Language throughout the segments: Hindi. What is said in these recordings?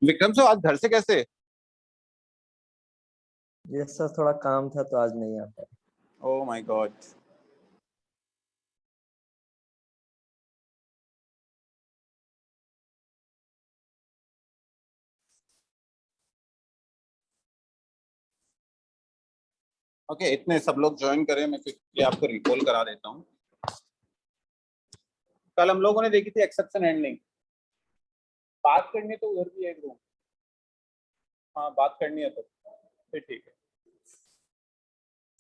विक्रम सर, आज घर से कैसे? ये सर थोड़ा काम था तो आज नहीं आ पाया। Oh my God. ओके, इतने सब लोग ज्वाइन करें, मैं क्विकली आपको रिकॉल करा देता हूँ। कल हम लोगों ने देखी थी एक्सेप्शन हैंडलिंग। बात करनी तो उधर भी एक रूम। हाँ, बात करनी है तो फिर ठीक है।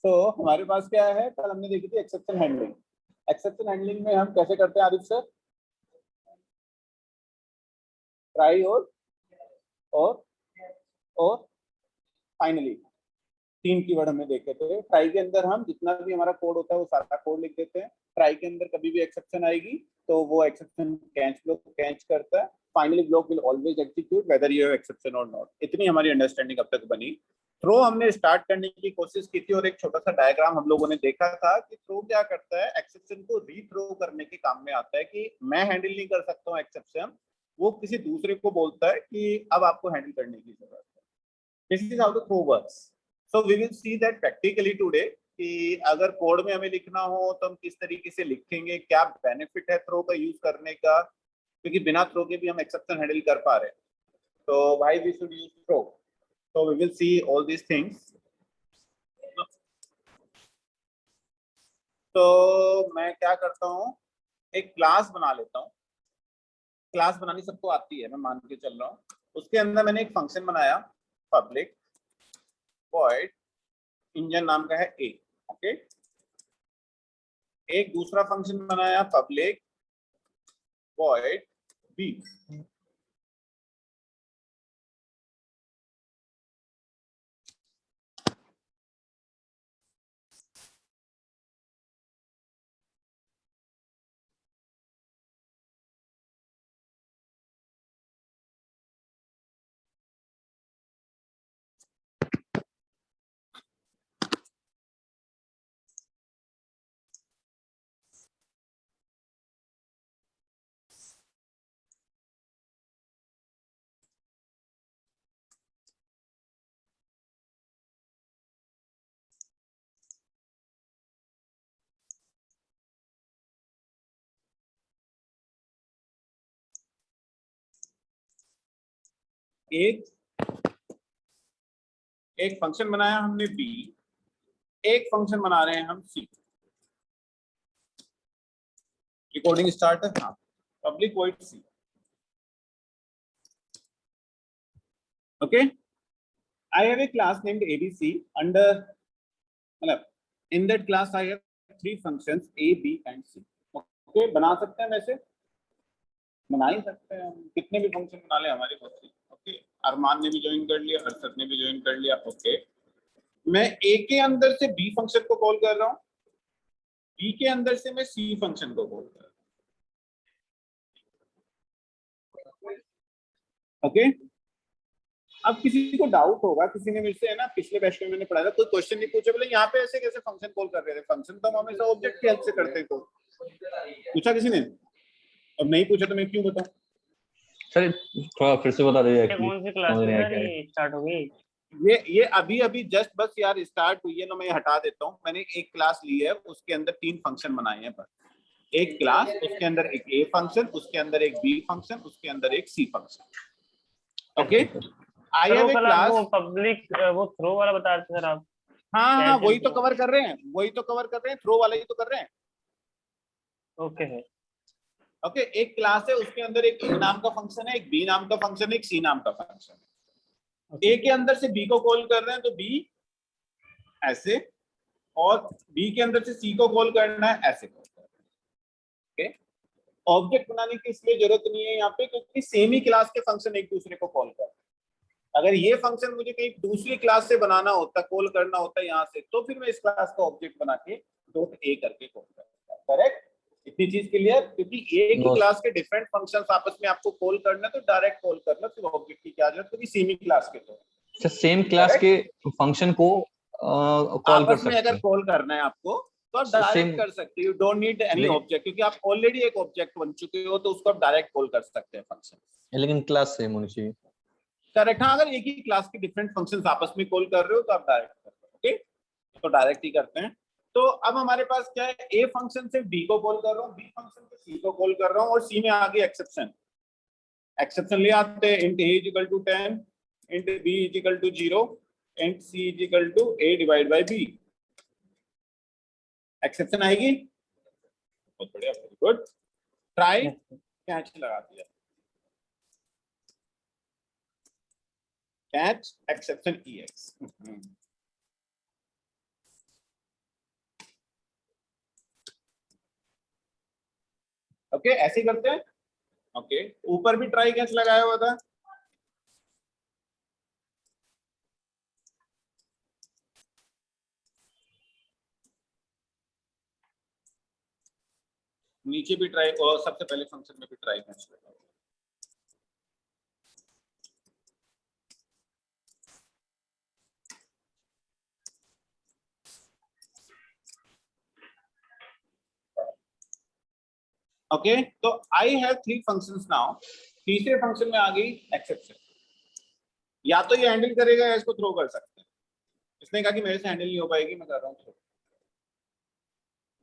तो हमारे पास क्या है, कल हमने देखी थी एक्सेप्शन हैंडलिंग। एक्सेप्शन हैंडलिंग में हम कैसे करते हैं आरिफ सर? ट्राई और और फाइनली, तीन कीवर्ड हमने देखे थे। ट्राई के अंदर हम जितना भी हमारा कोड होता है वो सारा कोड लिख देते हैं। ट्राई के अंदर कभी भी एक्सेप्शन आएगी तो वो एक्सेप्शन कैच ब्लॉक कैच करता है। Finally block will always execute whether you have exception और नॉट। इतनी हमारी अंडरस्टैंडिंग अब तक बनी। थ्रो हमने स्टार्ट करने की कोशिश की थी और एक छोटा सा डायग्राम हम लोगों ने देखा था कि थ्रो क्या करता है, एक्सेप्शन को रीथ्रो करने के काम में आता है कि मैं हैंडल नहीं कर सकता हूँ एक्सेप्शन, वो किसी दूसरे को बोलता है कि अब आपको हैंडल करने की जरूरत है। This is how the throw works. So we will see that practically today कि अगर कोड में हमें लिखना हो तो हम किस तरीके से लिखेंगे, क्या बेनिफिट है थ्रो का यूज करने का, क्योंकि बिना थ्रो के भी हम एक्सेप्शन हैंडल कर पा रहे हैं। तो भाई we should use throw. So we will see all these things. तो मैं क्या करता हूँ, एक क्लास बना लेता हूँ। क्लास बनानी सबको आती है, मैं मान के चल रहा हूँ। उसके अंदर मैंने एक फंक्शन बनाया, पब्लिक वॉइड इंजन नाम का है ए। ओके, एक दूसरा फंक्शन बनाया पब्लिक वॉइड बी। एक फंक्शन बनाया हमने बी, एक फंक्शन बना रहे हैं हम सी। रिकॉर्डिंग स्टार्ट है। हाँ, public void C. Okay, I have a class named ABC under, in that class I have three functions A, B and C. Okay, बना सकते हैं, वैसे बना ही सकते हैं हम, कितने भी फंक्शन बना ले हमारी मर्जी। ओके, अरमान ने भी ज्वाइन कर लिया, हर्षद ने भी ज्वाइन कर लिया। ओके, मैं A के अंदर से B फंक्शन को कॉल कर रहा हूँ, B के अंदर से मैं C फंक्शन को कॉल कर रहा हूँ। ओके, अब किसी को डाउट होगा, किसी ने मुझसे है ना पिछले बैच में मैंने पढ़ाया था, कोई क्वेश्चन नहीं पूछे, बोले यहाँ पे ऐसे कैसे फंक्शन कॉल कर रहे थे? फंक्शन तो हम हमेशा ऑब्जेक्ट की हेल्प से करते हैं। पूछा किसी ने? अब नहीं पूछा तो मैं क्यों बताऊं? सर थोड़ा फिर से बता दीजिए। कौन सी क्लास में ये स्टार्ट हो गई? ये अभी अभी जस्ट बस यार स्टार्ट हुई है ना, मैं हटा देता हूँ। मैंने एक क्लास ली है, उसके अंदर तीन फंक्शन बनाए हैं बस। एक क्लास, उसके अंदर एक ए फंक्शन, उसके अंदर एक बी फंक्शन, उसके अंदर एक C function. Okay, I have a class. वो पब्लिक वो थ्रो वाला बता रहे थे सर आप। हाँ, वही तो कवर कर रहे हैं, वही तो कवर कर रहे हैं, थ्रो वाला ही तो कर रहे हैं। ओके है। ओके, एक क्लास है, उसके अंदर एक ए नाम का फंक्शन है, एक बी नाम का फंक्शन है, एक सी नाम का फंक्शन है। ए के अंदर से बी को कॉल कर रहे हैं तो बी ऐसे, और बी के अंदर से सी को कॉल करना है ऐसे कॉल करना है। ओके, ऑब्जेक्ट बनाने की इसलिए जरूरत नहीं है यहाँ पे, क्योंकि सेम ही क्लास के फंक्शन एक दूसरे को कॉल कर रहे हैं। अगर ये फंक्शन मुझे कहीं दूसरी क्लास से बनाना होता, कॉल करना होता यहाँ से, तो फिर मैं इस क्लास का ऑब्जेक्ट बना के डॉट ए करके कॉल करता। करेक्ट? इतनी चीज क्लियर? क्योंकि एक ही क्लास के डिफरेंट फंक्शंस आपस में आपको कॉल करना है तो डायरेक्ट कॉल करना, फिर ऑब्जेक्ट की क्या जरूरत, क्योंकि सेम ही क्लास के तो सेम क्लास के फंक्शन को कॉल कर सकते हैं। अगर कॉल करना है आपको तो आप डायरेक्ट कर सकते हो, you don't need any object, क्योंकि आप ऑलरेडी एक ऑब्जेक्ट बन चुके हो, तो उसको आप डायरेक्ट कॉल कर सकते हैं फंक्शन। लेकिन क्लास सेम होनी चाहिए। करेक्ट। हाँ, अगर एक ही क्लास के डिफरेंट फंक्शंस आपस में कॉल कर रहे हो तो आप डायरेक्ट कर रहे हो। ओके, तो डायरेक्ट ही करते हैं। तो अब हमारे पास क्या है, ए फंक्शन से बी को कॉल कर रहा हूँ, बी फंक्शन से सी को कॉल कर रहा हूँ, और सी में आ गई एक्सेप्शन। एक्सेप्शन ले आते हैं, int a equal to 10, int b equal to 0, int c equal to a divide by b। Exception आएगी, बहुत बढ़िया, वेरी गुड। ट्राई कैच लगा दिया, कैच एक्सेप्शन ex। ओके, ऐसे ही करते हैं। ओके, ऊपर भी ट्राई कैच लगाया हुआ था। नीचे भी ट्राई, और सबसे पहले फंक्शन में भी ट्राई कैच लगा हुआ। ओके, तो आई हैव 3 फंक्शंस नाउ। तीसरे फंक्शन में आ गई एक्सेप्शन। या तो ये हैंडल करेगा या इसको थ्रो कर सकते हैं। इसने कहा कि मेरे से हैंडल नहीं हो पाएगी, मैं कर रहा हूँ throw.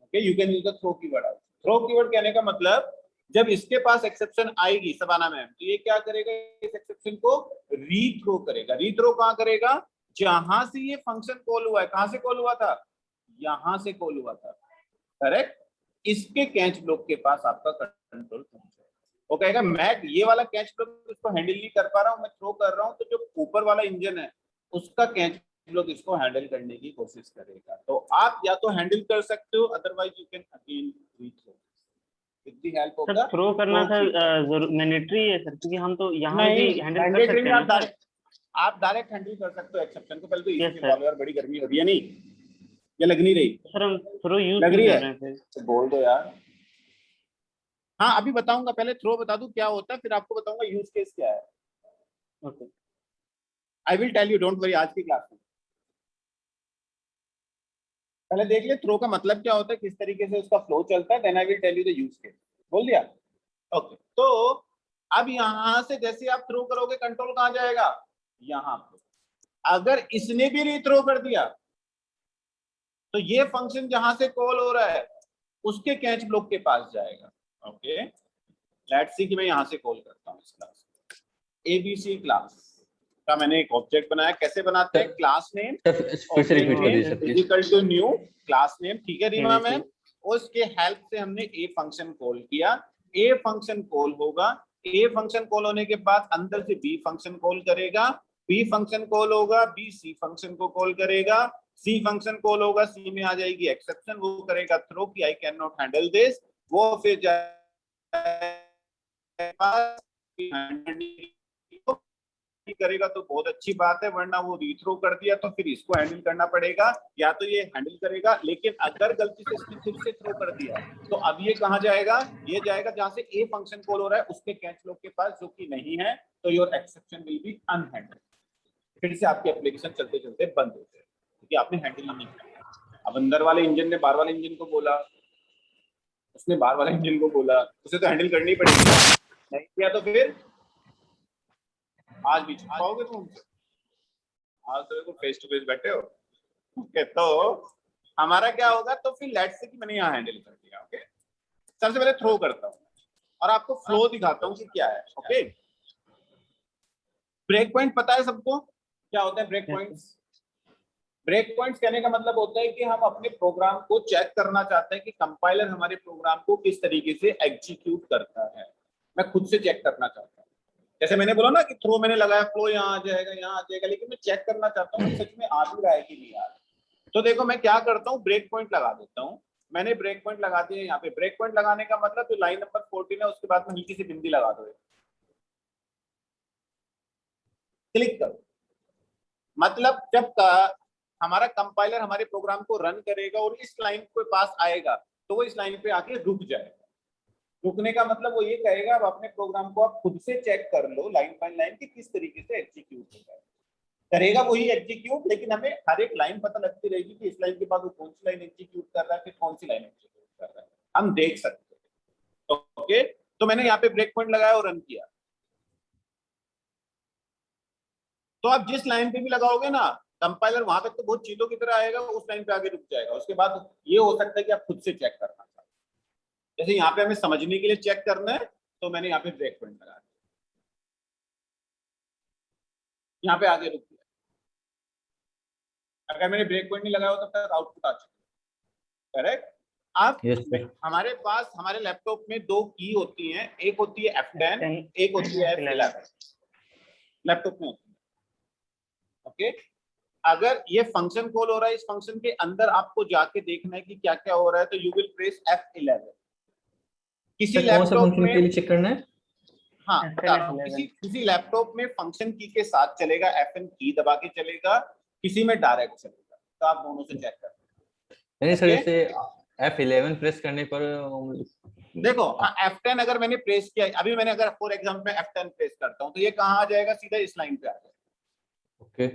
Okay, you can use the throw keyword. Throw keyword कहने का मतलब जब इसके पास एक्सेप्शन आएगी सबाना मैम, तो ये क्या करेगा, इस एक्सेप्शन को रीथ्रो करेगा। रीथ्रो कहाँ करेगा, जहां से ये फंक्शन कॉल हुआ है। कहां से कॉल हुआ था, यहां से कॉल हुआ था, करेक्ट। इसके कैच ब्लॉक के पास आपका कंट्रोल पहुंचेगा। वो कहेगा मैं ये वाला कैच ब्लॉक इसको हैंडल नहीं कर पा रहा हूँ, मैं थ्रो कर रहा हूँ, तो जो ऊपर वाला इंजन है उसका कैच ब्लॉक इसको हैंडल करने की कोशिश करेगा। तो आप या तो हैंडल कर सकते हो, otherwise you can again rethrow with the help of sir the throw करना सर जरूर मैंडेटरी है सर, क्योंकि हम तो यहाँ भी नहीं, हैंडल कर मैंडेटरी सकते नहीं। हैं ना सर। आप डायरेक्ट हैंडल कर सकते हो एक्सेप्शन को। पहले तो यस इसमें सर। यार बड़ी गर्मी हो रही है, नहीं ये लग नहीं रही, सर हम थ्रो यूज लग नहीं रही कर है रहे हैं फिर। तो बोल दो यार। हाँ, अभी बताऊंगा, पहले थ्रो बता दूं क्या होता है, फिर आपको बताऊंगा यूज केस क्या है। Okay. I will tell you, don't worry, आज की क्लास में। पहले देख ले थ्रो का मतलब क्या होता है, किस तरीके से उसका फ्लो चलता है, then I will tell you the use case. बोल दिया। ओके, तो अब यहां से जैसे आप थ्रो करोगे, कंट्रोल कहां जाएगा, यहां पे। अगर इसने भी रीथ्रो कर दिया तो ये फंक्शन जहां से कॉल हो रहा है उसके कैच ब्लॉक के पास जाएगा। ओके, लेट्स सी कि मैं यहां से कॉल करता हूं इस क्लास एबीसी क्लास का। मैंने एक ऑब्जेक्ट बनाया। कैसे बनाते हैं, क्लास नेम फिर से रिपीट कर दीजिए sir please. Equal to new class name, ठीक है रीमा ABC मैम। उसके हेल्प से हमने ए फंक्शन कॉल किया। ए फंक्शन कॉल होगा, ए फंक्शन कॉल होने के बाद अंदर से बी फंक्शन कॉल करेगा, बी फंक्शन कॉल होगा, बी सी फंक्शन को कॉल करेगा, सी फंक्शन कॉल होगा, सी में आ जाएगी एक्सेप्शन, वो करेगा थ्रो कि I can not handle this. वो फिर करेगा तो बहुत अच्छी बात है, वरना वो रीथ्रो कर दिया तो फिर इसको हैंडल करना पड़ेगा। या तो ये हैंडल करेगा, लेकिन अगर गलती से इसने फिर से थ्रो कर दिया तो अब ये कहां जाएगा, ये जाएगा जहां से ए फंक्शन कॉल हो रहा है उसके कैच ब्लॉक के पास, जो कि नहीं है, तो योर एक्सेप्शन विल बी अनहैंडल्ड। फिर से आपके एप्लीकेशन चलते चलते बंद होते हैं क्योंकि आपने हैंडल ही नहीं किया। अब अंदर वाले इंजन ने बाहर वाले इंजन को बोला, उसने बाहर वाले इंजन को बोला, उसे तो हैंडल करनी पड़ेगी। नहीं किया तो फिर आज भी छुपाओगे तुम हमसे? आज तो देखो फेस टू फेस बैठे हो। ओके, तो हमारा क्या होगा, तो फिर लेट्स से कि मैंने यहाँ हैंडल कर दिया। ओके, सबसे पहले थ्रो करता हूँ और आपको फ्लो दिखाता हूँ कि क्या है। ओके, ब्रेक पॉइंट पता है सबको क्या होता है ब्रेक पॉइंट्स? ब्रेक पॉइंट्स कहने का मतलब होता है कि हम अपने प्रोग्राम को चेक करना चाहते हैं कि कंपाइलर हमारे प्रोग्राम को किस तरीके से एग्जीक्यूट करता है। मैं खुद से चेक करना चाहता हूँ। जैसे मैंने बोला ना कि थ्रो मैंने लगाया, फ्लो यहाँ आ जाएगा, यहाँ आ जाएगा, लेकिन मैं चेक करना चाहता हूँ सच में आ भी रहा है कि नहीं आ रहा। तो देखो मैं क्या करता हूँ, ब्रेक पॉइंट लगा देता हूँ। मैंने ब्रेक पॉइंट लगा दिया यहाँ पे। ब्रेक पॉइंट लगाने का मतलब जो लाइन नंबर 14 है उसके बाद में हल्की सी बिंदी लगा दो, क्लिक करो। मतलब जब हमारा कंपाइलर हमारे प्रोग्राम को रन करेगा और इस लाइन के पास आएगा तो वो इस लाइन पे आके रुक जाएगा। रुकने का मतलब वो ये कहेगा अब अपने प्रोग्राम को आप खुद से चेक कर लो लाइन बाय लाइन कि किस तरीके से एग्जीक्यूट होगा। करेगा वही एग्जीक्यूट, लेकिन हमें हर एक लाइन पता लगती रहेगी कि इस लाइन के बाद वो कौन सी लाइन एग्जीक्यूट कर रहा है, फिर कौन सी लाइन एग्जीक्यूट कर रहा है, हम देख सकते हैं। ओके, तो मैंने यहाँ पे ब्रेक पॉइंट लगाया और रन किया। तो आप जिस लाइन पे भी लगाओगे ना, कंपाइलर वहां तक तो बहुत चीजों की तरह आएगा, उस लाइन पे आगे रुक जाएगा। उसके बाद ये हो सकता है कि आप खुद से चेक करना चाहते हैं। जैसे यहाँ पे हमें समझने के लिए चेक करना है, तो मैंने यहाँ पे ब्रेक पॉइंट लगा दिया, यहाँ पे आगे रुक गया। अगर मैंने ब्रेक पॉइंट नहीं लगाया हो तब तक आउटपुट आ चुका। करेक्ट। अब यस सर। हमारे पास हमारे लैपटॉप में दो की होती हैं, एक होती है F10, एक होती है F11। लैपटॉप में होती है। ओके। अगर ये फंक्शन कॉल हो रहा है, इस फंक्शन के अंदर आपको जाके देखना है कि क्या क्या हो रहा है, तो यू विल प्रेस F11। किसी सर कौन सा लैपटॉप फंक्शन में, के लिए चेक करना है? हाँ बता रहा हूँ, F11। किसी लैपटॉप में फंक्शन की के साथ चलेगा, Fn की दबा के चलेगा, किसी में डायरेक्ट चलेगा। तो आप दोनों से चेक कर नहीं सर, Okay? जैसे F11 प्रेस करने पर देखो, हाँ F10 अगर मैंने प्रेस किया, अभी मैंने अगर फॉर एग्जांपल F10 प्रेस करता हूँ, तो ये कहाँ आ जाएगा? सीधा इस लाइन पे आ जाएगा। ओके।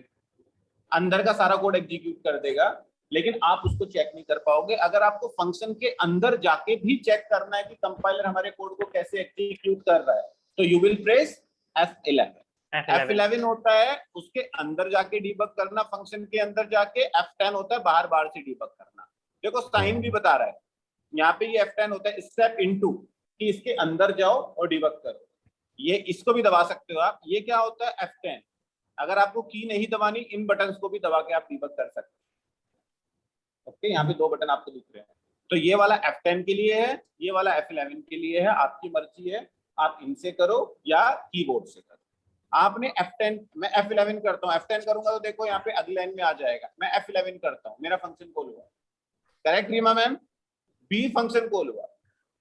अंदर का सारा कोड एग्जीक्यूट कर देगा, लेकिन आप उसको चेक नहीं कर पाओगे। अगर आपको फंक्शन के अंदर जाके भी चेक करना है कि कंपाइलर हमारे कोड को कैसे एग्जीक्यूट कर रहा है, तो you will press F11। F11 होता है उसके अंदर जाके डीबग करना, फंक्शन के अंदर जाके। F10 होता है बाहर बाहर से डीबग करना। देखो साइन भी बता रहा है यहाँ पे, ये F10 होता है स्टेप इनटू, कि इसके अंदर जाओ और डीबग करो। ये इसको भी दबा सकते हो आप। ये क्या होता है? F10। अगर आपको की नहीं दबानी, इन बटन्स को भी दबा के आप डीबग कर सकते हैं। ओके, यहाँ पे दो बटन आपको दिख रहे हैं। तो ये वाला F10 के लिए है, ये वाला F11 के लिए है। आपकी मर्जी है, आप इनसे करो या कीबोर्ड से करो। आपने F10, मैं F11 करता हूँ। F10 करूंगा तो देखो यहाँ पे अगली लाइन में आ जाएगा। मैं F11 करता हूँ, मेरा फंक्शन कॉल हुआ। Correct Reema ma'am? B function call हुआ।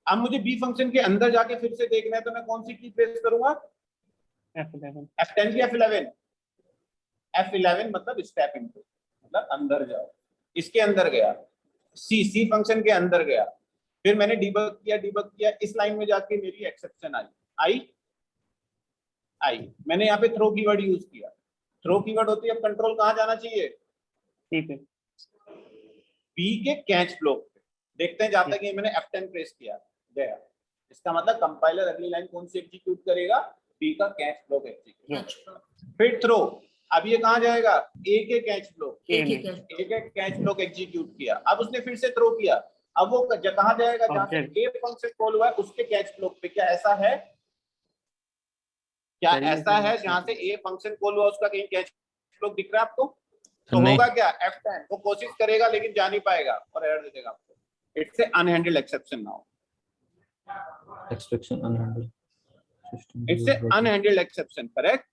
अब मुझे बी फंक्शन के अंदर जाके फिर से देखना है, तो मैं कौन सी की प्रेस करूंगा? F11। F10 की F11? F11 मतलब स्टेप इनटू, मतलब अंदर जाओ। इसके अंदर गया, सी फंक्शन के अंदर गया, फिर मैंने डीबग किया, इस लाइन में जाके मेरी एक्सेप्शन आई। मैंने यहाँ पे थ्रो कीवर्ड यूज किया। थ्रो कीवर्ड होती है, अब कंट्रोल कहाँ जाना चाहिए? ठीक है। बी के कैच ब्लॉक पे। देखते हैं जाता कि मैंने F10 प्रेस किया, गया। इसका मतलब कंपाइलर अगली लाइन कौन सी एग्जीक्यूट करेगा? बी का कैच ब्लॉक एग्जीक्यूट। फिर थ्रो, अब ये कहाँ जाएगा? ए के कैच ब्लॉक। ए के कैच ब्लॉक एग्जीक्यूट किया, अब उसने फिर से थ्रो किया। अब वो कहाँ जाएगा? जहां से ए फंक्शन कॉल हुआ है उसके कैच ब्लॉक पे। क्या ऐसा है? क्या ऐसा है जहां से ए फंक्शन कॉल हुआ उसका कहीं कैच ब्लॉक दिख रहा है आपको? तो नहीं। होगा क्या? F10 वो कोशिश करेगा लेकिन जा नहीं पाएगा और एरर दे देगा आपको। It's a unhandled exception now. Extraction unhandled system. It's a unhandled exception. Correct.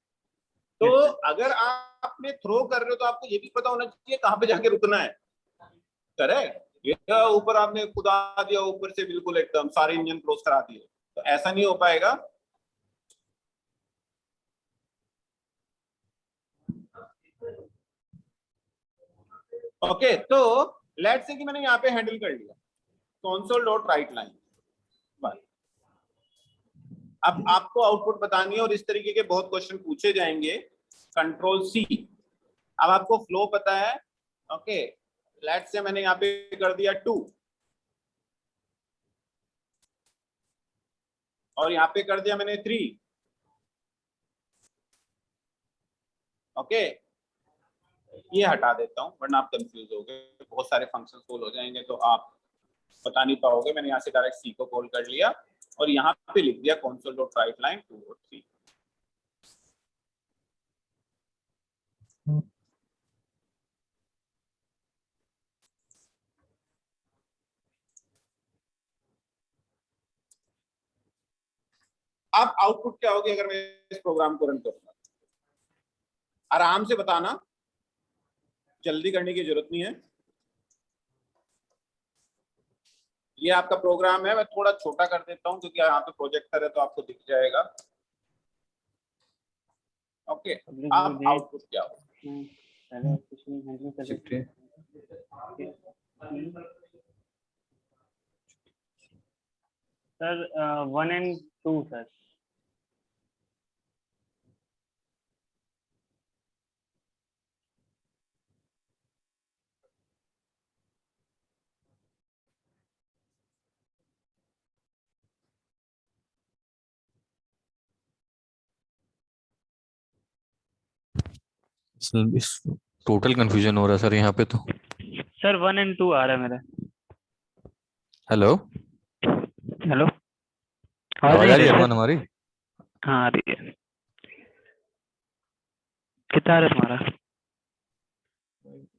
तो अगर आपने थ्रो कर रहे हो तो आपको ये भी पता होना चाहिए कहां पे जाके रुकना है। करेक्ट। ये ऊपर आपने खुदा दिया, ऊपर से बिल्कुल एकदम सारे इंजन क्लोज करा दिए, तो ऐसा नहीं हो पाएगा। ओके, तो लेट्स से कि मैंने यहाँ पे हैंडल कर लिया console.writeLine। अब आपको आउटपुट बतानी है और इस तरीके के बहुत क्वेश्चन पूछे जाएंगे। Control C. अब आपको फ्लो पता है। ओके, लेट्स से मैंने यहाँ पे कर दिया 2 और यहाँ पे कर दिया मैंने 3। ओके, ये हटा देता हूँ वरना आप कंफ्यूज हो गए, बहुत सारे फंक्शन कॉल हो जाएंगे तो आप बता नहीं पाओगे। मैंने यहाँ से डायरेक्ट सी को कॉल कर लिया और यहाँ पे लिख दिया console.writeLine 2 और 3। अब आउटपुट क्या होगी अगर मैं इस प्रोग्राम को रन करूंगा? आराम से बताना, जल्दी करने की जरूरत नहीं है। ये आपका प्रोग्राम है, मैं थोड़ा छोटा कर देता हूँ क्योंकि यहाँ पे प्रोजेक्टर है तो आपको दिख जाएगा। ओके, अब आउटपुट क्या होगा? Sir 1 and 2 sir. Total confusion हो रहा है सर यहाँ पे तो। सर 1 and 2 आ रहा है मेरा। हेलो, हेलो, आवाज आ रही है सर? अरमान हमारी? हाँ आ रही है। कितना आ रहा है तुम्हारा?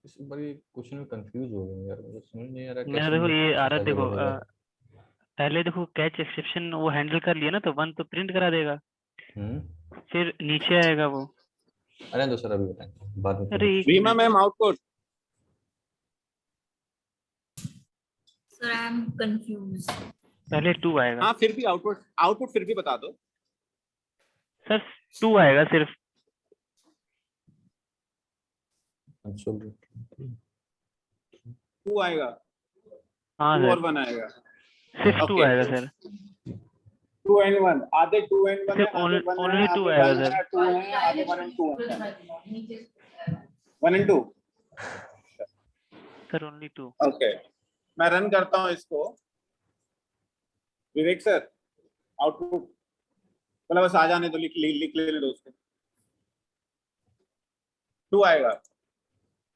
इस बार ये क्वेश्चन में कंफ्यूज हो गया यार, मुझे समझ नहीं आ रहा मेरा कैसे देखो ये आ रहा है, देखो होगा। पहले देखो कैच एक्सेप्शन वो हैंडल कर लिया ना, तो 1 तो प्रिंट करा देगा, फिर नीचे आएगा वो। अरे दो सर, अभी बताएंगे बाद में अरे पूछो। एक Reema minute, ma'am output. Sir, I'm confused. पहले 2 आएगा हाँ फिर भी आउटपुट आउटपुट फिर भी बता दो। सर, 2 आएगा सिर्फ। टू आएगा, हाँ 2 और सर, 1 आएगा। सिर्फ 2 ओके, आएगा सर। 2 and 1, आधे 2 and 1 है, सिर्फ आधे 1 है, ओनली 2 आधे आएगा 1 सर। है, 2 है, आधे 1 and 2 है। 1 and 2। Sir only 2। ओके, मैं रन करता हूँ इसको। विवेक सर आउटपुट मतलब बस आ जाने दो, लिख लेने दो उसको। 2 आएगा।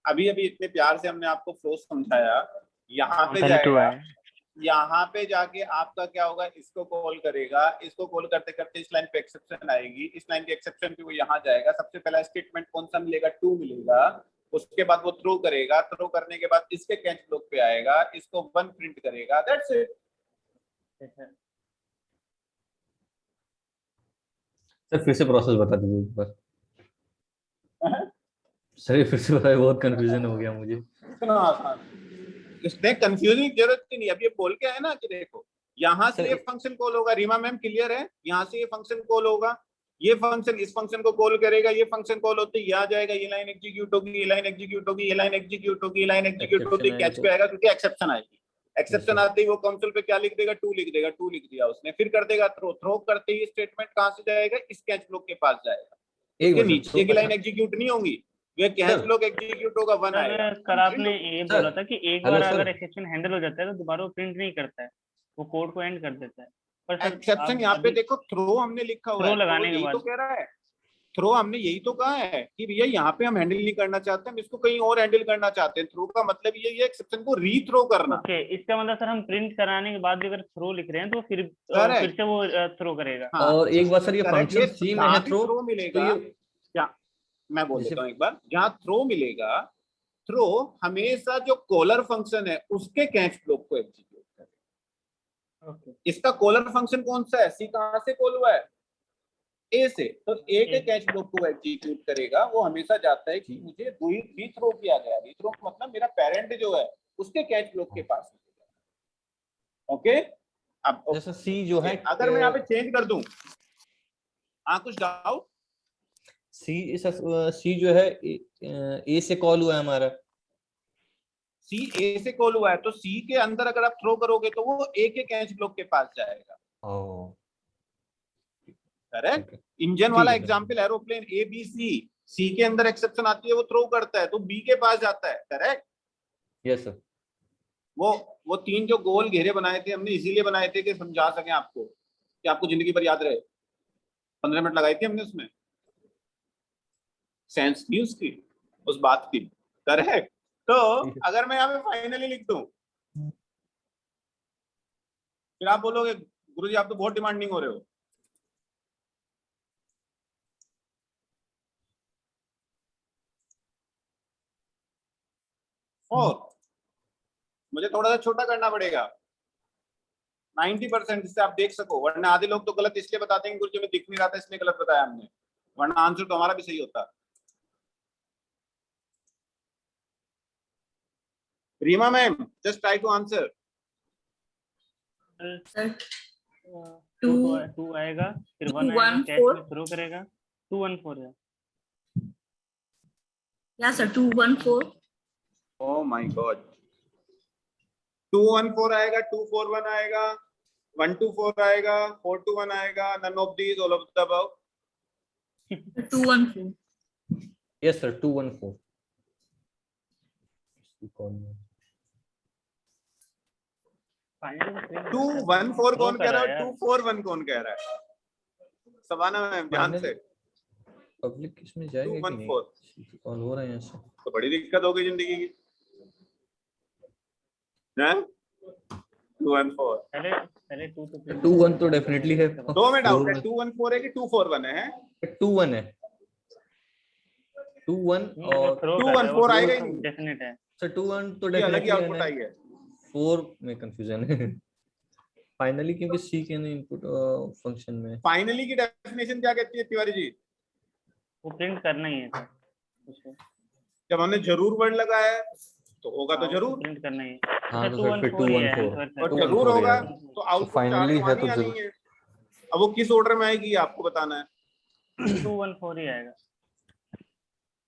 अभी अभी इतने प्यार से हमने आपको फ्लो समझाया, यहाँ पे पहले 2 जाएगा, आएगा। यहाँ पे जाके आपका क्या होगा, इसको कॉल करेगा, इसको कॉल करते करते इस लाइन पे एक्सेप्शन आएगी, इस लाइन के एक्सेप्शन पे वो यहाँ जाएगा। सबसे पहला स्टेटमेंट कौन सा मिलेगा, 2 मिलेगा। उसके बाद वो थ्रो करेगा, थ्रो करने के बाद इसके कैच ब्लॉक पे आएगा, इसको 1 प्रिंट करेगा। That's it. सर फिर से प्रोसेस बता दीजिए एक बार। सर ये फिर से बताइए, बहुत कंफ्यूजन हो गया मुझे। इतना आसान, इसमें कंफ्यूजन की जरूरत ही नहीं। अब ये बोल के है ना कि देखो यहाँ से सर, ये फंक्शन कॉल होगा, रीमा मैम क्लियर है? यहाँ से ये फंक्शन कॉल होगा, ये फंक्शन इस फंक्शन को कॉल करेगा, ये फंक्शन कॉल होते ही आ जाएगा, ये लाइन एग्जीक्यूट होगी, ये लाइन एग्जीक्यूट होगी, ये लाइन एग्जीक्यूट होगी, ये लाइन एग्जीक्यूट होती एक्सेप्शन कैच आएगा पे तो आएगा, क्योंकि एक्सेप्शन आएगी। एक्सेप्शन आते ही वो कंसोल पे क्या लिख देगा, 2 लिख देगा, 2 लिख दिया उसने, फिर कर देगा थ्रो। थ्रो करते ही स्टेटमेंट कहाँ से जाएगा, इस कैच ब्लॉक के पास जाएगा। एक उसके मिनट नीचे की लाइन एग्जीक्यूट नहीं होंगी, ये कैच ब्लॉक एग्जीक्यूट होगा, 1 आएगा। सर सर आपने ये सर, बोला था कि एक हेलो बार सर। अगर एक्सेप्शन हैंडल हो जाता है तो दोबारा वो प्रिंट नहीं करता है, वो कोड को एंड कर देता है। पर सर एक्सेप्शन आप यहाँ पे अभी देखो, थ्रो हमने लिखा हुआ थ्रो है, लगाने के यही तो बाद कह रहा है। थ्रो हमने यही तो कहा है कि भैया यहाँ पे हम हैंडल नहीं करना चाहते, हम इसको कहीं और हैंडल करना चाहते हैं। थ्रो का मतलब ये है एक्सेप्शन को रीथ्रो करना। ओके, इसका मतलब सर हम प्रिंट कराने के बाद भी अगर थ्रो लिख रहे हैं तो फिर करेक्ट, से वो थ्रो करेगा। हाँ और एक बार सर ये करेक्ट। फंक्शन ये सी में जहाँ है भी थ्रो, थ्रो तो मिलेगा, ये क्या मैं बोल जैसे देता हूँ एक बार, जहाँ थ्रो मिलेगा, थ्रो हमेशा जो कॉलर फंक्शन है उसके कैच ब्लॉक को एग्जीक्यूट करेगा। ओके, इसका कॉलर फंक्शन कौन सा है, सी कहाँ से कॉल हुआ है, ए से, तो ए के कैच ब्लॉक को एग्जीक्यूट करेगा। वो हमेशा जाता है कि मुझे रीथ्रो किया गया, रीथ्रो मतलब मेरा पेरेंट जो है उसके कैच ब्लॉक के पास। ओके, अब जैसे सी जो है, अगर मैं यहाँ पे चेंज कर दूं, हाँ कुछ डाउट? सी जो है ए से कॉल हुआ है हमारा। सी ए से कॉल हुआ है, तो सी के अंदर अगर आप थ्रो करोगे तो वो ए के कैच ब्लॉक के पास जाएगा। Oh, correct. ठीक है, इंजन ठीक वाला है। Example, aeroplane A B C के अंदर एक्सेप्शन आती है, वो थ्रो करता है तो बी के पास जाता है। करेक्ट। Yes sir. वो 3 जो गोल घेरे बनाए थे हमने इसीलिए बनाए थे कि समझा सके आपको, कि आपको जिंदगी भर याद रहे। 15 मिनट लगाई थी हमने उसमें, सेंस थी उसकी, उस बात की। करेक्ट। तो अगर मैं यहाँ पे फाइनली लिख दूं, फिर आप बोलोगे गुरुजी आप तो बहुत डिमांडिंग हो रहे हो। और मुझे थोड़ा सा छोटा करना पड़ेगा 90%, जिससे आप देख सको, वरना आधे लोग तो गलत इसलिए बताते हैं गुरुजी में दिख नहीं रहा था इसलिए गलत बताया हमने, वरना आंसर तो हमारा भी सही होता। Reema ma'am just try to answer. Sir, 2 आएगा, फिर 1 आएगा, 1 कैच 4. में थ्रो करेगा। 2 1 4 है। Yeah, sir. 2 1 4. Oh my God, 2 1 4 आएगा, 2 4 1 आएगा, 1 2 4 आएगा, 4 2 1 आएगा, none of these, all of the above। 2 1 4. Yes sir, 214। 2 1 4 कौन कह रहा है, 2 4 1 कौन कह रहा है? सबाना मैम ध्यान से। पब्लिक इसमें जाएगा कि नहीं? 214 कॉल हो रहा है यहाँ से। तो बड़ी दिक्कत हो गई जिंदगी की। 214 पहले 2 तो 2-1 तो डेफिनेटली है। दो में डाउट है, 214 है कि 241 है? 2-1 है। 2-1 और 214 आएगा ही नहीं। डेफिनेट है सर 2-1 तो ये अलग ही डेफिनेटली आउटपुट आई है। 4 में कंफ्यूजन है फाइनली, क्योंकि सी के इनपुट फंक्शन में फाइनली की डेफिनेशन क्या कहती है तिवारी जी? वो प्रिंट करना ही है सर उसको। जब हमने जरूर वर्ड लगाया है तो होगा तो हाँ, जरूर, प्रिंट करना ही है। हाँ तो फिर 214 ही है 214 आंसर और सर। जरूर होगा 214 तो आउटपुट फाइनली है तो आनी जरूर। है। अब वो किस ऑर्डर में आएगी आपको बताना है। 214 ही आएगा।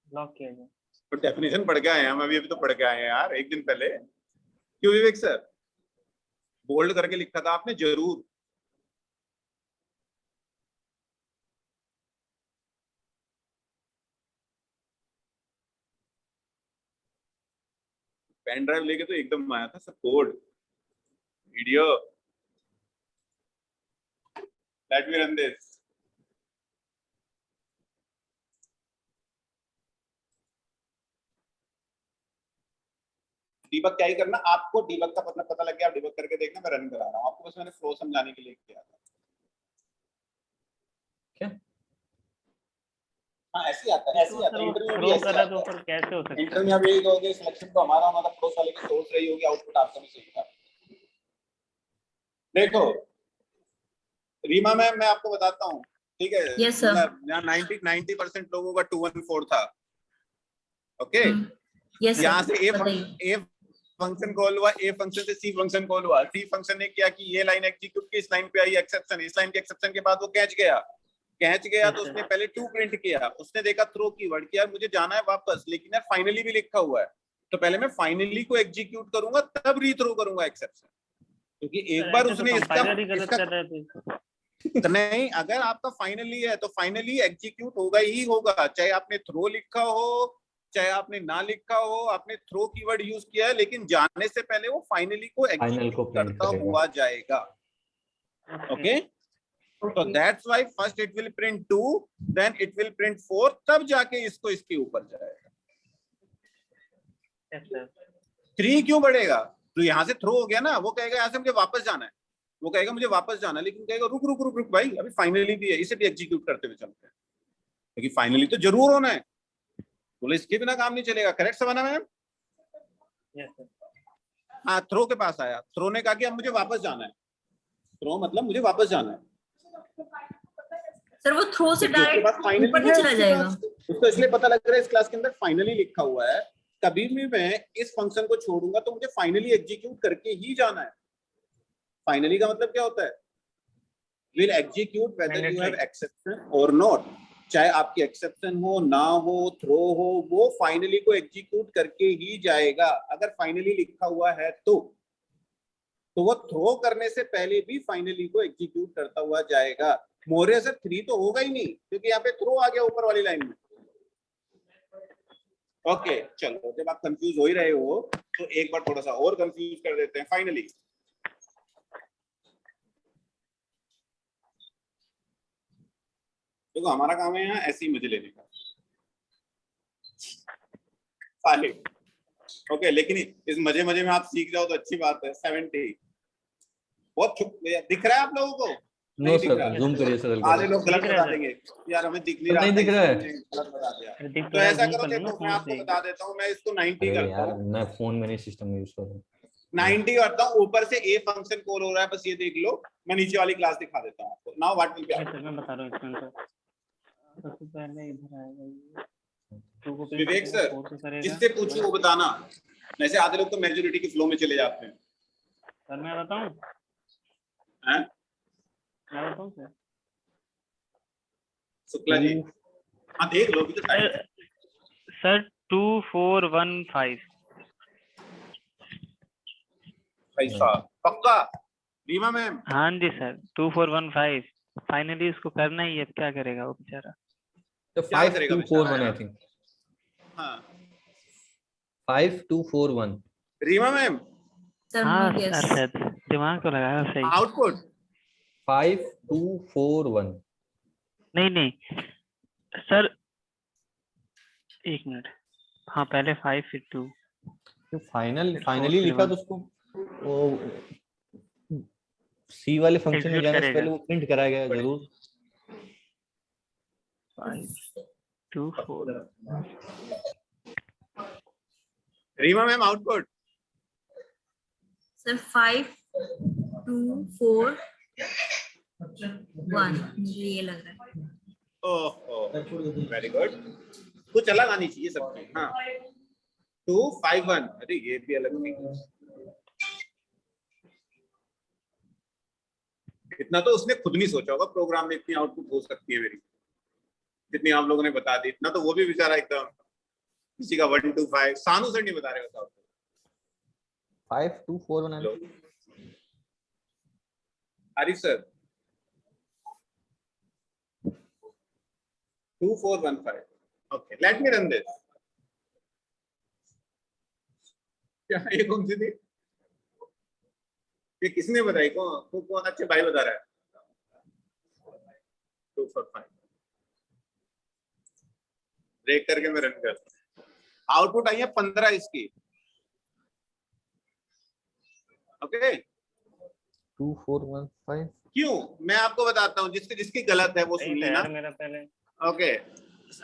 लॉक किया जाए। तो डेफिनेशन पढ़ के आए हैं हम, अभी तो पढ़ के आए हैं यार एक दिन पहले। क्यों विवेक सर? बोल्ड करके लिखा था आपने जरूर। पेन ड्राइव लेके तो एकदम आया था sir code video. Late me run this. Debug क्या ही करना आपको, डीबग का पता लग गया, आप डीबग करके देखना, मैं रन करा रहा हूँ आपको, बस मैंने फ्लो समझाने के लिए किया था। क्या? हाँ ऐसे ही आता है, ऐसे ही आता है इंटरव्यू में भी ऐसे करा आता तो है। फिर कैसे हो सकता है? इंटरव्यू में आप यही कहोगे सिलेक्शन तो हमारा होना था, प्रोस वाले की सोर्स रही होगी, आउटपुट आपका भी सही था। देखो रीमा मैम मैं आपको बताता हूँ, ठीक है? Yes, sir. यहाँ 90% लोगों का 214 था। ओके यस यहाँ से सर, ए बताइए। फंक्शन कॉल हुआ, ए फंक्शन से सी फंक्शन कॉल हुआ, सी फंक्शन ने किया कि ये लाइन एग्जीक्यूट की, इस लाइन पे आई एक्सेप्शन, इस लाइन के एक्सेप्शन के बाद वो कैच गया तो उसने पहले 2 प्रिंट किया, उसने देखा थ्रो कीवर्ड किया, मुझे जाना है वापस, लेकिन यार फाइनली भी लिखा हुआ है, तो पहले मैं फाइनली को एग्जीक्यूट करूंगा तब रीथ्रो करूंगा एक्सेप्शन, क्योंकि एक बार उसने इसका नहीं, अगर आपका फाइनली है तो फाइनली एग्जीक्यूट होगा ही होगा, चाहे आपने थ्रो लिखा हो चाहे आपने ना लिखा हो, आपने थ्रो कीवर्ड यूज किया है, लेकिन जाने से पहले वो फाइनली को एग्जीक्यूट करता हुआ जाएगा। ओके तो that's why first it will print 2 then it will print 4 तब जाके इसको इसके ऊपर जाएगा। 3 क्यों बढ़ेगा? तो यहाँ से थ्रो हो गया ना, वो कहेगा यहाँ से मुझे वापस जाना है, वो कहेगा मुझे वापस जाना है, लेकिन कहेगा रुक रुक रुक रुक भाई अभी फाइनली भी है, इसे भी एग्जीक्यूट करते हुए चलते हैं, क्योंकि फाइनली तो जरूर होना है, बोले इसके बिना काम नहीं चलेगा। Correct Savana ma'am? हाँ थ्रो के पास आया, थ्रो ने कहा कि अब मुझे वापस जाना है, थ्रो मतलब मुझे वापस जाना है सर, वो थ्रो से डायरेक्ट ऊपर नहीं चला जाएगा। उसको इसलिए पता लग रहा है इस क्लास के अंदर फाइनली लिखा हुआ है, कभी भी मैं इस फंक्शन को छोड़ूंगा तो मुझे फाइनली एग्जीक्यूट करके ही जाना है। फाइनली का मतलब क्या होता है? Will execute whether you have exception और नॉट, चाहे आपकी एक्सेप्शन हो ना हो थ्रो हो, वो फाइनली को एग्जीक्यूट करके ही जाएगा। अगर फाइनली लिखा हुआ है तो वो थ्रो करने से पहले भी फाइनली को एग्जीक्यूट करता हुआ जाएगा। मोरे से 3 तो होगा ही नहीं, क्योंकि यहाँ पे थ्रो आ गया ऊपर वाली लाइन में। ओके चलो, जब आप कंफ्यूज हो ही रहे हो तो एक बार थोड़ा सा और कंफ्यूज कर देते हैं। फाइनली देखो हमारा काम है यहाँ ऐसे ही मजे लेने का। ओके लेकिन इस मजे मजे में आप सीख जाओ तो अच्छी बात है। 70 बहुत दिख रहा है आप लोगों को? नो सर जूम करिए सर, आधे लोग गलत बता देंगे यार हमें दिख नहीं रहा, नहीं दिख रहा है, गलत बता दिया। तो ऐसा करो, देखो मैं आपको बता देता हूँ, मैं इसको 90 करता हूँ। मैं फोन में नहीं सिस्टम में यूज कर रहा हूँ। 90 करता हूँ, ऊपर से ए फंक्शन कॉल हो रहा है, बस ये देख लो। मैं नीचे वाली क्लास दिखा देता हूँ आपको। Now what will be output? मैं बता रहा हूँ इसमें सबसे पहले इधर आएगा विवेक सर, जिससे पूछो वो बताना, वैसे आधे लोग तो मेजॉरिटी की फ्लो में चले जाते हैं। सर मैं बताऊं? हैं? मैं बताऊं सर? शुक्ला जी हाँ देख लो, भी तो टाइम है। सर 2415 पैसा पक्का? रीमा मैम? हाँ जी सर 2415 फाइनली इसको करना ही है, क्या करेगा वो बेचारा? तो 5241 आई थिंक। हाँ 5241 रीमा मैम? हाँ सर दिमाग तो लगाया सही। आउटपुट 5241 नहीं सर एक मिनट, हाँ पहले 5 फिर 2। तो फाइनली फिर लिखा 1 तो उसको वो सी वाले फंक्शन में एग्जीक्यूट जाने से करेगा। पहले वो प्रिंट कराया गया जरूर। 5 2 4। रीमा मैम आउटपुट सर 5 2 4 1, मुझे ये लग रहा है। ओह वेरी गुड, कुछ अलग आनी चाहिए सबकी। हाँ 2 5 1, अरे ये भी अलग नहीं, इतना तो उसने खुद नहीं सोचा होगा प्रोग्राम में इतनी आउटपुट हो सकती है मेरी, जितनी आप लोगों ने बता दी। इतना तो वो भी बेचारा एकदम किसी का 1 2 5 सानू सर नहीं बता रहे होता। 5 2 4 बना लो। Arif sir 2 4 1 5, okay let me run this. क्या ये कौन सी थी, ये किसने बताई, कौन अच्छे भाई बता रहा है? 2 4 5 ब्रेक करके मैं रन कर, आउटपुट आई है 15 इसकी। ओके 2 4 1 5। क्यों, मैं आपको बताता हूँ, जिसकी गलत है वो सुन लेना। मेरा पहले ओके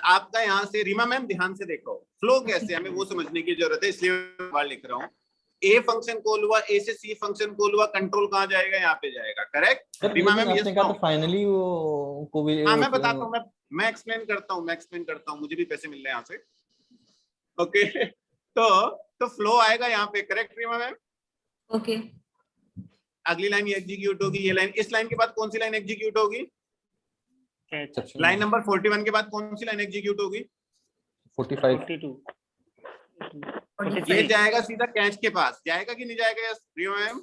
आपका यहाँ से रीमा मैम ध्यान से देखो फ्लो कैसे, हमें वो समझने की जरूरत है, इसलिए मैं लिख रहा हूँ। ए फंक्शन कॉल हुआ, ए से सी फंक्शन कॉल हुआ, कंट्रोल कहाँ जाएगा, यहाँ पे जाएगा, करेक्ट रीमा मैम? आपने कहा तो फाइनली वो को भी हाँ मैं बताता हूँ, मैं एक्सप्लेन करता हूँ, मुझे भी पैसे मिल रहे हैं यहाँ से। ओके तो फ्लो आएगा यहाँ पे, करेक्ट रीमा मैम? ओके अगली लाइन एग्जीक्यूट होगी, ये लाइन, इस लाइन के बाद कौन सी लाइन एग्जीक्यूट होगी? लाइन नंबर 41 के बाद कौन सी लाइन एग्जीक्यूट होगी? 45 45। ये जाएगा सीधा कैच के पास, जाएगा कि नहीं जाएगा रीमा मैम?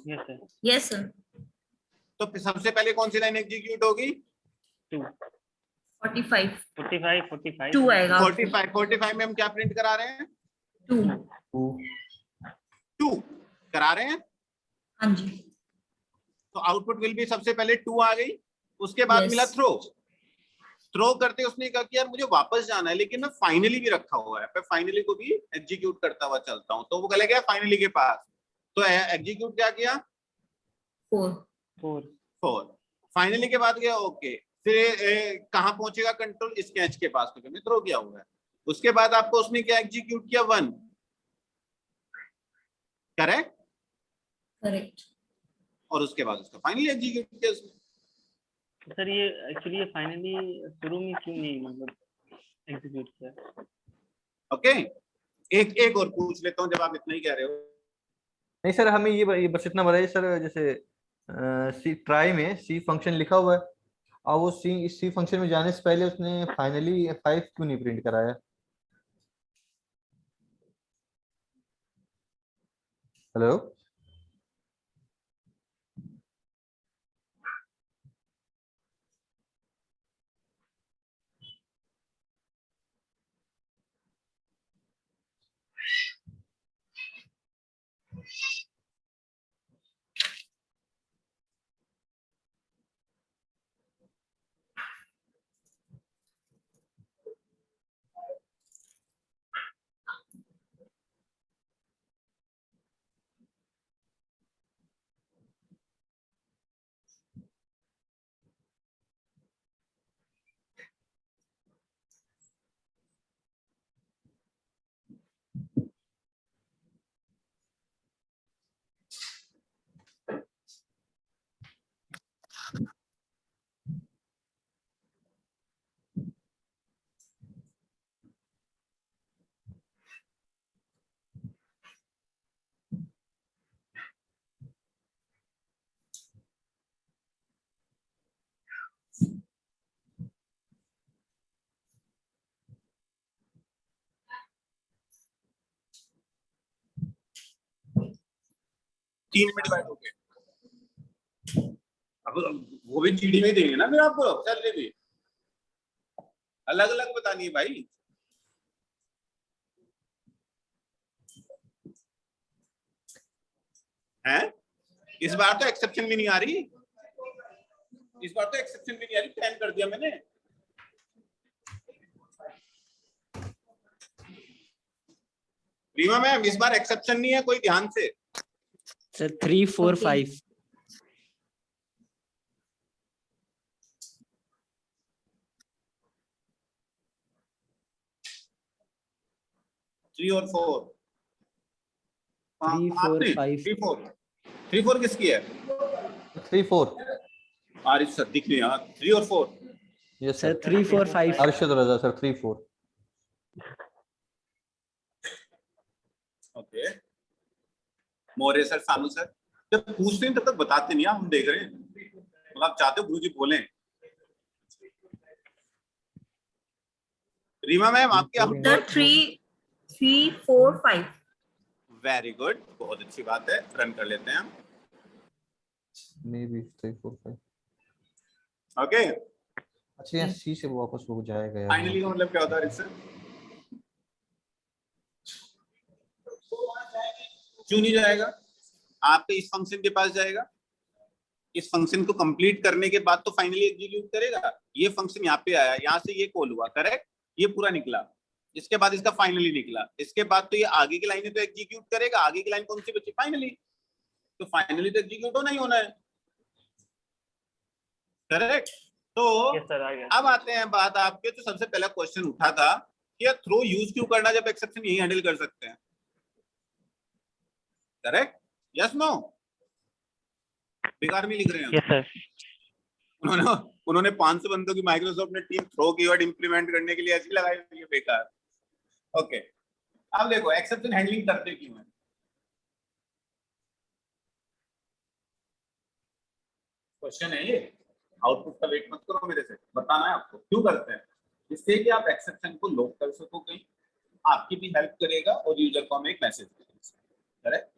Yes sir. तो सबसे पहले कौन सी लाइन एग्जीक्यूट होगी? 45 45 2 आएगा। 45 में हम क्या प्रिंट करा रहे हैं? 2 करा रहे हैं। हाँ जी। तो आउटपुट विल भी सबसे पहले 2 आ गई, उसके बाद मिला थ्रो करते उसने कहा कि यार मुझे वापस जाना है, लेकिन मैं फाइनली भी रखा हुआ है, मैं फाइनली को भी एग्जीक्यूट करता हुआ चलता हूं, तो वो चले गया फाइनली के पास, तो एग्जीक्यूट क्या किया? 4 फाइनली के बाद गया, ओके फिर कहां पहुंचेगा कंट्रोल? इस कैच के पास, क्योंकि थ्रो किया हुआ है। उसके बाद आपको उसने क्या एग्जीक्यूट किया? 1, करेक्ट, और उसके बाद उसका फाइनली एग्जीक्यूट किया उसने। सर ये एक्चुअली ये फाइनली शुरू में क्यों नहीं मतलब एग्जीक्यूट किया? ओके एक और पूछ लेता हूं, जब आप इतना ही कह रहे हो। नहीं सर, हमें ये बस इतना बताइए सर, जैसे सी ट्राई में सी फंक्शन लिखा हुआ है और वो सी फंक्शन में जाने से पहले उसने फाइनली 5 क्यों नहीं प्रिंट कराया? हेलो तीन में डिवाइड हो गए, अब वो भी जीडी में देंगे ना फिर आपको सैलरी भी, अलग अलग बतानी है भाई। हैं इस बार तो एक्सेप्शन भी नहीं आ रही, इस बार तो एक्सेप्शन भी नहीं आ रही, 10 कर दिया मैंने। रीमा मैम इस बार एक्सेप्शन नहीं है कोई, ध्यान से। सर 3 4 5 3 और 4 3 4 5 3 4 किसकी है? 3 4 आरिफ सर दिख नहीं यार। 3 और 4 यस सर सर 3 4 5 अरशद रजा सर 3 4 ओके। मोरे सर, सानू सर जब पूछते हैं तब तक बताते नहीं, हम देख रहे हैं। मतलब आप चाहते हो गुरुजी बोले। रीमा मैम आपके उत्तर 3 3 4 5। वेरी गुड, बहुत अच्छी बात है, रन कर लेते हैं हम। May be 3 4 5 okay. अच्छा यहाँ सी से वापस हो जाएगा यार। फाइनली का मतलब क्या होता है इससे? क्यों नहीं जाएगा? आपके इस फंक्शन के पास जाएगा, इस फंक्शन को कंप्लीट करने के बाद तो फाइनली एग्जीक्यूट करेगा। ये फंक्शन यहाँ पे आया, यहाँ से ये कॉल हुआ, करेक्ट, ये पूरा निकला, इसके बाद इसका फाइनली निकला, इसके बाद तो ये आगे की लाइन तो एग्जीक्यूट करेगा। आगे की लाइन कौन सी बची? फाइनली। तो फाइनली तो एग्जीक्यूट होना ही होना है, करेक्ट। तो अब आते हैं बात आपके जो सबसे पहला क्वेश्चन उठा था कि थ्रो यूज क्यों करना जब एक्सेप्शन यही हैंडल कर सकते हैं, करेक्ट? Yes no? बेकार में लिख रहे हैं। Yes sir. उन्होंने 500 बंदों की माइक्रोसॉफ्ट ने टीम थ्रो कीवर्ड इंप्लीमेंट करने के लिए ऐसी लगाई हुई है, बेकार। ओके, अब देखो एक्सेप्शन हैंडलिंग करते क्यों है। क्वेश्चन है ये, आउटपुट का वेट मत करो मेरे से, बताना है आपको क्यों करते हैं। जिससे कि आप एक्सेप्शन को लॉक कर सको कहीं, आपकी भी हेल्प करेगा और यूजर को हम एक मैसेज देंगे, करेक्ट।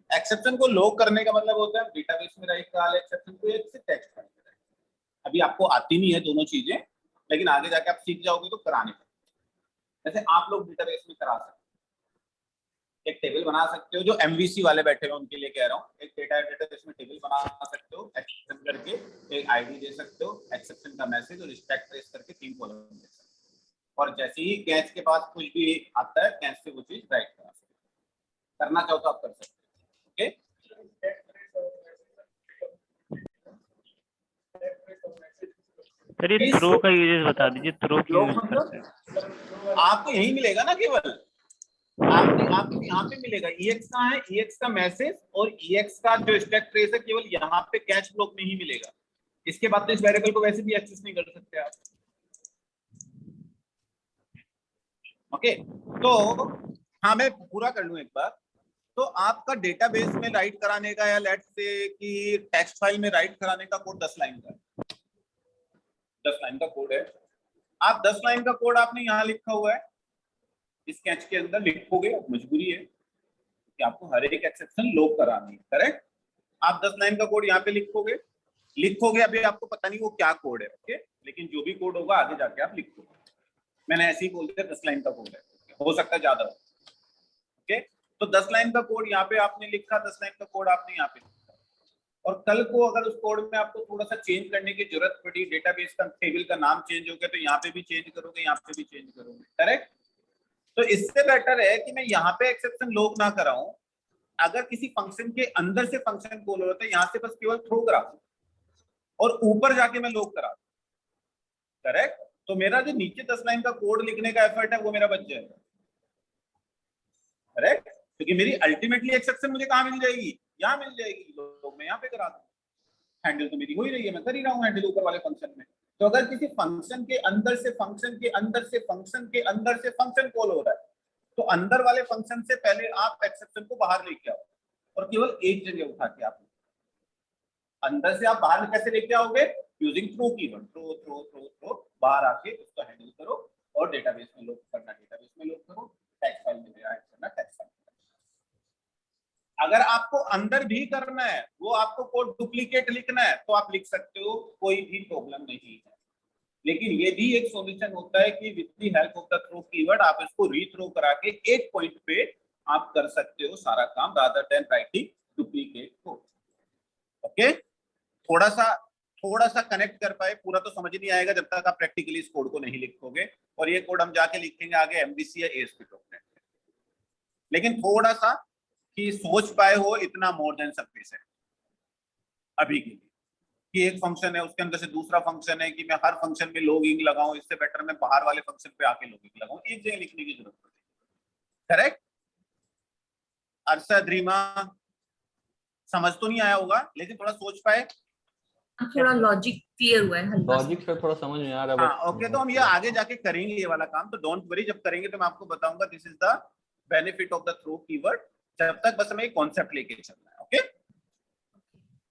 एक्सेप्शन को लॉक करने का मतलब होता है डेटाबेस में राइट करा एक्सेप्शन को एक से टेक्स्ट फाइल में। अभी आपको आती नहीं है दोनों चीजें, लेकिन आगे जाके आप सीख जाओगे तो कराने पड़ेंगे। जैसे आप लोग डेटाबेस में करा सकते हो, एक टेबल बना सकते हो, जो एमवीसी वाले बैठे हुए उनके लिए कह रहा हूँ, एक डेटाबेस में टेबल बना सकते हो, एक्सेप्शन करके एक आईडी दे सकते हो, एक्सेप्शन का मैसेज और स्टैक ट्रेस करके 3 कॉलम दे सकते हो, और जैसे ही कैच के पास कुछ भी आता है कैच से वो चीज राइट करा सकते हो। करना चाहो तो आप कर सकते हो, ओके। सर ये थ्रो का यूजेस बता दीजिए, थ्रो क्यों यूज करते हैं? आपको यही मिलेगा ना, केवल आपको यहाँ पे मिलेगा EX का है, EX का मैसेज और EX का जो स्टैक ट्रेस है, केवल यहाँ पे कैच ब्लॉक में ही मिलेगा। इसके बाद तो इस वेरिएबल को वैसे भी एक्सेस नहीं कर सकते आप, ओके। तो हाँ, मैं पूरा कर लूं एक बार। तो आपका डेटाबेस में राइट कराने का, या लेट्स से कि टेक्स्ट फाइल में राइट कराने का कोड 10 लाइन का है, 10 लाइन का कोड है। आप 10 लाइन का कोड आपने यहाँ लिखा हुआ है, इस कैच के अंदर लिखोगे, मजबूरी है कि आपको हर एक एक्सेप्शन लॉक करानी है, करेक्ट। आप 10 लाइन का कोड यहाँ पे लिखोगे। अभी आपको पता नहीं वो क्या कोड है, ओके, लेकिन जो भी कोड होगा आगे जाके आप लिखोगे। मैंने ऐसे ही बोल दिया 10 लाइन का कोड है, हो सकता है ज्यादा हो, ओके। तो 10 लाइन का कोड यहाँ पे आपने लिखा, 10 लाइन का कोड आपने यहाँ पे लिखा, और कल को अगर उस कोड में आपको थोड़ा सा चेंज करने की जरूरत पड़ी, डेटाबेस का टेबल का नाम चेंज हो गया, तो यहाँ पे भी चेंज करोगे, यहाँ पे भी चेंज करोगे, करेक्ट। तो इससे बेटर है कि मैं यहाँ पे एक्सेप्शन लॉक ना कराऊं। अगर किसी फंक्शन के अंदर से फंक्शन कॉल होता है, यहाँ से बस केवल थ्रो करा और ऊपर जाके मैं लॉक करा, करेक्ट। तो मेरा जो नीचे 10 लाइन का कोड लिखने का एफर्ट है वो मेरा बच जाएगा, करेक्ट। क्योंकि मेरी अल्टीमेटली एक्सेप्शन मुझे कहाँ मिल जाएगी? यहाँ मिल जाएगी, लोग मैं यहाँ पे करा दूं। हैंडल तो मेरी हो ही रही है, मैं कर ही रहा हूँ हैंडल ऊपर वाले फंक्शन में। तो अगर किसी फंक्शन के अंदर से फंक्शन के अंदर से फंक्शन के अंदर से फंक्शन कॉल हो रहा है, तो अंदर वाले फंक्शन से पहले आप एक्सेप्शन को बाहर लेके आओ, और केवल एक जगह उठा के आप अंदर से आप बाहर कैसे लेके आओगे? Using throw keyword, throw throw throw throw, बाहर आके उसको हैंडल करो और डेटाबेस में लोड करना, डेटाबेस में लोड करो, टेक्स्ट फाइल में ऐड करना, टेक्स्ट फाइल। अगर आपको अंदर भी करना है, वो आपको कोड डुप्लीकेट लिखना है, तो आप लिख सकते हो, कोई भी प्रॉब्लम नहीं है। लेकिन ये भी एक सॉल्यूशन होता है कि with the help of the throw keyword आप इसको रीथ्रो करा के एक पॉइंट पे आप कर सकते हो सारा काम, rather than writing duplicate code, okay. थोड़ा सा कनेक्ट कर पाए, पूरा तो समझ नहीं आएगा जब तक आप प्रैक्टिकली इस कोड को नहीं लिखोगे। और ये कोड हम जाके लिखेंगे आगे MVC या ASP.NET। लेकिन थोड़ा सा कि सोच पाए हो इतना मोर देन सफिशिएंट अभी के लिए, कि एक फंक्शन है उसके अंदर से दूसरा फंक्शन है, कि मैं हर फंक्शन में लॉगिंग लगाऊं, इससे बेटर मैं बाहर वाले फंक्शन पे आके लॉगिंग लगाऊं, एक जगह लिखने की जरूरत पड़ेगी। करेक्ट? अरशद, रीमा, समझ तो नहीं आया होगा लेकिन थोड़ा सोच पाए। थोड़ा लॉजिक क्लियर हुआ है हल्का सा। लॉजिक से थोड़ा समझ में आ रहा है। हाँ ओके, तो हम ये आगे जाके करेंगे ये वाला काम, तो डोंट वरी, जब करेंगे तो मैं आपको बताऊंगा this is the benefit of the throw keyword. जब तक बस हमें एक कॉन्सेप्ट लेके चलना है। ओके,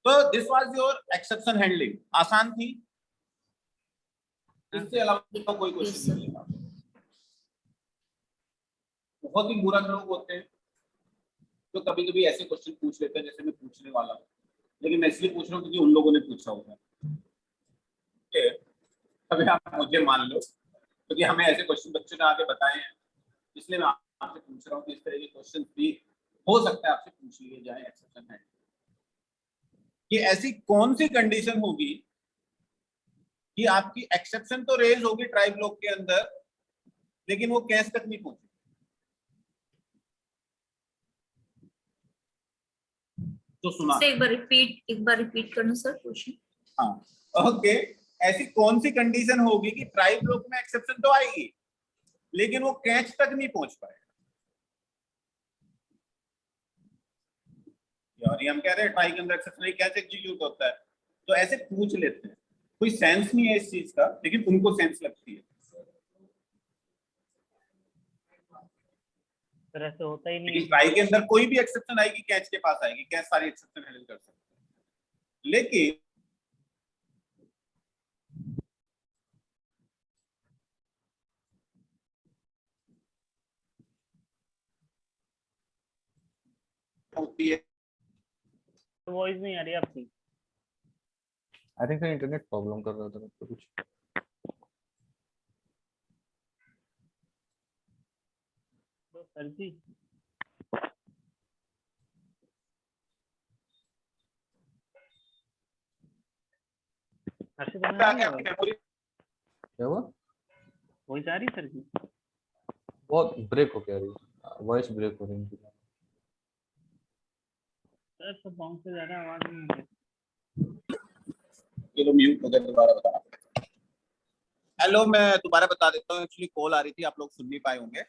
तो this was your exception handling. आसान थी? इससे अलावा कोई क्वेश्चन नहीं है? बहुत ही बुरा लोग होते हैं तो कभी कभी ऐसे क्वेश्चन पूछ लेते हैं जैसे मैं पूछने वाला हूँ, लेकिन मैं इसलिए पूछ रहा हूँ क्योंकि उन लोगों ने पूछा होगा। अभी आप मुझे मान लो क्योंकि हमें ऐसे क्वेश्चन बच्चों ने आगे बताए हैं, इसलिए मैं आपसे पूछ रहा हूँ कि इस तरह के क्वेश्चन भी हो सकता है आपसे पूछ लिए जाए एक्सेप्शन है कि ऐसी कौन सी कंडीशन होगी कि आपकी एक्सेप्शन तो रेज होगी ट्राई ब्लॉक के अंदर लेकिन वो कैश तक नहीं पहुंची। तो सुना एक बार रिपीट करना सर क्वेश्चन। हाँ ओके, ऐसी कौन सी कंडीशन होगी कि ट्राई ब्लॉक में एक्सेप्शन तो आएगी लेकिन वो कैच तक नहीं पहुंच पाएगा। यार हम कह रहे हैं ट्राई के अंदर एक्सेप्शन नहीं, कैच एग्जीक्यूट होता है, तो ऐसे पूछ लेते हैं। कोई सेंस नहीं है इस चीज का लेकिन उनको सेंस लगती है। सर ऐसा होता ही नहीं लेकिन ट्राई के अंदर कोई भी एक्सेप्शन आएगी कैच के पास आएगी, कैच सारी एक्सेप्शन हैंडल कर सकते हैं। लेकिन होती है वॉइस नहीं आ रही आपकी। आई थिंक इंटरनेट प्रॉब्लम कर रहा था तो कुछ। तो सर जी हर्षित क्या हुआ? वॉइस आ रही सर जी? बहुत ब्रेक हो क्या रही है, वॉइस ब्रेक हो रही है। सर सब बाउंस से ज्यादा आवाज नहीं आ रही। चलो म्यूट हो गया, दोबारा बताना पड़ेगा। हेलो, मैं दोबारा बता देता हूँ, एक्चुअली कॉल आ रही थी, आप लोग सुन नहीं पाए होंगे।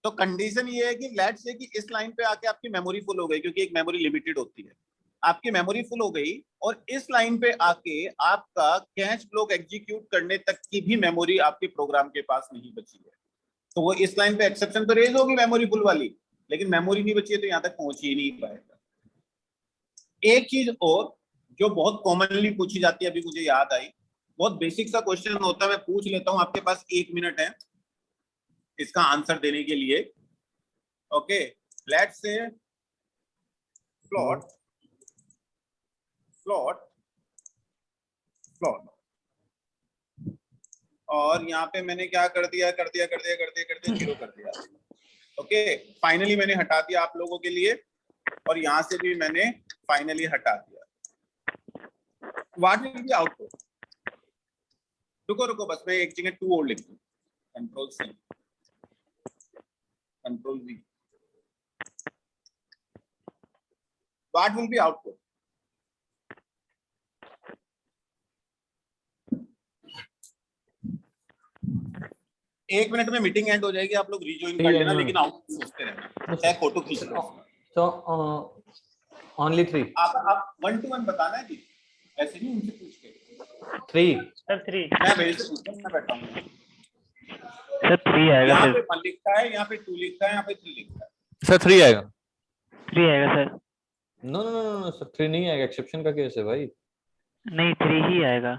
तो कंडीशन ये है कि लेट्स से कि इस लाइन पे आके आपकी मेमोरी फुल हो गई, क्योंकि एक मेमोरी लिमिटेड होती है, आपकी मेमोरी फुल हो गई और इस लाइन पे आके आपका कैच ब्लॉक एग्जीक्यूट करने तक की भी मेमोरी आपके प्रोग्राम के पास नहीं बची है, तो वो इस लाइन पे एक्सेप्शन तो रेज होगी मेमोरी फुल वाली, लेकिन मेमोरी नहीं बची है तो यहाँ तक पहुंच ही नहीं पाएगा। एक चीज और जो बहुत कॉमनली पूछी जाती है, अभी मुझे याद आई, बहुत बेसिक सा क्वेश्चन होता है, मैं पूछ लेता हूं, आपके पास 1 मिनट है इसका आंसर देने के लिए। ओके, लेट्स से प्लॉट और यहाँ पे मैंने क्या कर दिया जीरो कर दिया। ओके, फाइनली मैंने हटा दिया आप लोगों के लिए और यहाँ से भी मैंने फाइनली हटा दिया। What will be output? रुको बस मैं एक जगह 2 और लिख दूं, control C control V. What will be output? एक मिनट में मीटिंग एंड हो जाएगी, आप लोग रिजॉइन कर लेना, लेकिन आउटपुट सोचते रहना, चाहे फोटो खींच लो। तो ओनली 3 आप 1 to 1 बताना है जी, ऐसे नहीं उनसे पूछ के। 3 सर 3 मैं मेरे से पूछता हूं, मैं बैठा हूं। सर 3 आएगा यहाँ सर। पे 1 लिखा है, यहाँ पे 2 लिखा है, यहाँ पे 3 लिखा है। सर 3 आएगा। 3 आएगा सर। नो सर 3 नहीं आएगा, एक्सेप्शन का केस है भाई। नहीं 3 ही आएगा।